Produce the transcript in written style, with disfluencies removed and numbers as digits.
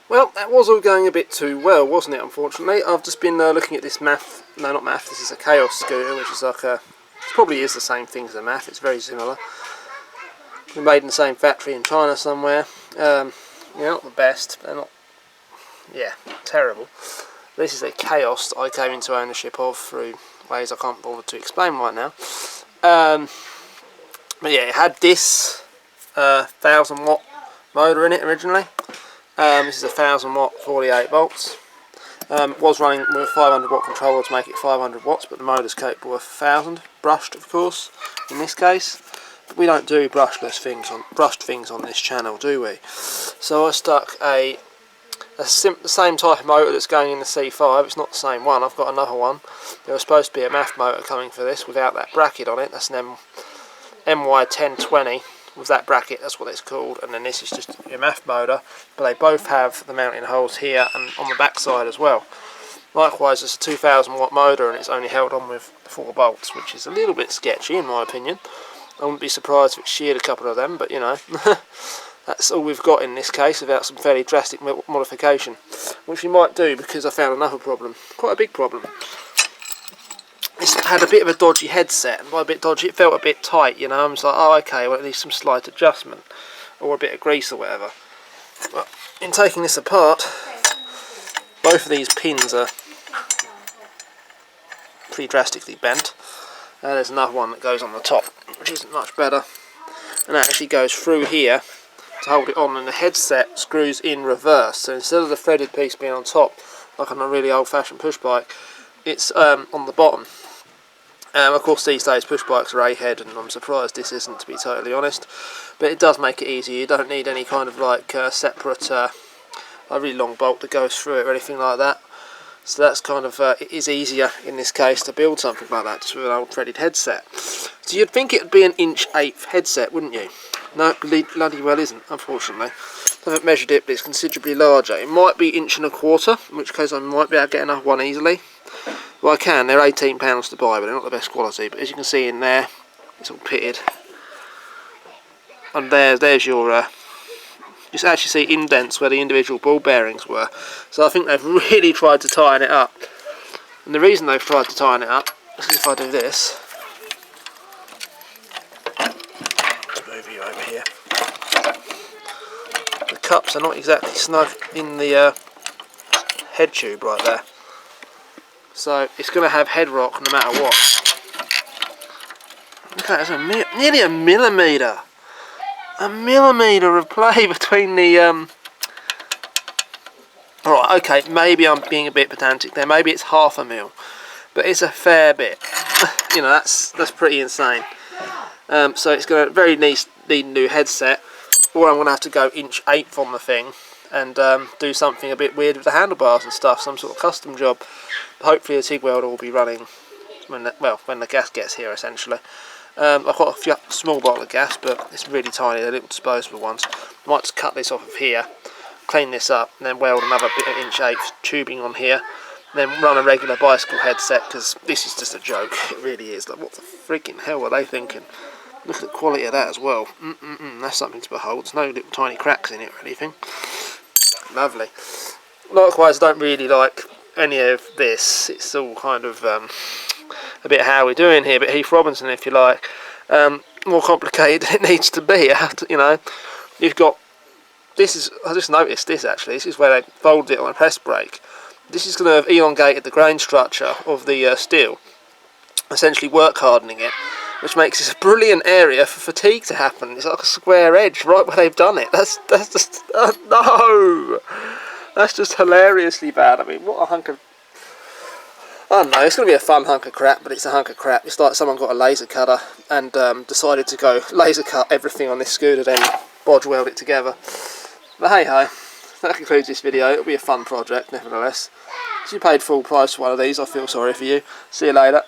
Well, that was all going a bit too well, wasn't it, unfortunately? I've just been looking at this this is a Chaos scooter, which is like it probably is the same thing as a MAF, it's very similar. They're made in the same factory in China somewhere. Yeah, not the best, they're not, yeah, terrible. This is a Chaos that I came into ownership of through ways I can't bother to explain right now. But yeah, it had this 1000 watt motor in it originally. This is a 1000 watt 48 volts. It was running with a 500 watt controller to make it 500 watts, but the motor's capable of 1000, brushed of course, in this case. But we don't do brushed things on this channel, do we? So I stuck the same type of motor that's going in the C5. It's not the same one, I've got another one. There was supposed to be a MAF motor coming for this without that bracket on it. That's an MY1020 with that bracket, that's what it's called, and then this is just a MAF motor, but they both have the mounting holes here and on the back side as well. Likewise, it's a 2000 watt motor and it's only held on with 4 bolts, which is a little bit sketchy in my opinion. I wouldn't be surprised if it sheared a couple of them, but you know, that's all we've got in this case without some fairly drastic modification, which we might do because I found another problem, quite a big problem. It's had a bit of a dodgy headset, and by a bit dodgy it felt a bit tight, you know. I was like, oh okay, well it needs some slight adjustment or a bit of grease or whatever. But in taking this apart, both of these pins are pretty drastically bent. There's another one that goes on the top, which isn't much better, and that actually goes through here to hold it on, and the headset screws in reverse, so instead of the threaded piece being on top like on a really old-fashioned push bike, it's on the bottom. Of course these days push bikes are A-head, and I'm surprised this isn't, to be totally honest, but it does make it easier. You don't need any kind of like separate a really long bolt that goes through it or anything like that, so that's kind of it is easier in this case to build something like that just with an old threaded headset. So you'd think it would be an 1/8" headset, wouldn't you? No, it bloody well isn't, unfortunately. I haven't measured it, but it's considerably larger. It might be 1.25", in which case I might be able to get another one easily. Well, I can. They're £18 to buy, but they're not the best quality. But as you can see in there, it's all pitted. And there's your... you actually see indents where the individual ball bearings were. So I think they've really tried to tighten it up. And the reason they've tried to tighten it up is if I do this... Let's move you over here. The cups are not exactly snug in the head tube right there. So it's going to have head rock no matter what. Look at that, there's nearly a millimetre. A millimetre of play between the... Alright, okay, maybe I'm being a bit pedantic there. Maybe it's half a mil. But it's a fair bit. You know, that's pretty insane. So it's going to very need a new headset. Or I'm going to have to go 1/8 on the thing. And do something a bit weird with the handlebars and stuff, some sort of custom job. Hopefully the TIG welder will be running when the gas gets here, essentially. I've got a small bottle of gas, but it's really tiny, they're little disposable ones. I might just cut this off of here, clean this up, and then weld another bit of 1/8 tubing on here, then run a regular bicycle headset, because this is just a joke, it really is. Like, what the freaking hell were they thinking? Look at the quality of that as well. That's something to behold. There's no little tiny cracks in it or anything. Lovely. Likewise, I don't really like any of this. It's all kind of a bit how we're doing here, but Heath Robinson, if you like. More complicated than it needs to be. You know, you've got this. I just noticed this actually. This is where they folded it on a press brake. This is going to have elongated the grain structure of the steel, essentially work hardening it, which makes this a brilliant area for fatigue to happen. It's like a square edge right where they've done it. That's just no. That's just hilariously bad. I mean, what a hunk of... I don't know, it's going to be a fun hunk of crap, but it's a hunk of crap. It's like someone got a laser cutter and decided to go laser cut everything on this scooter, then bodge weld it together. But hey ho, that concludes this video. It'll be a fun project, nevertheless. If you paid full price for one of these, I feel sorry for you. See you later.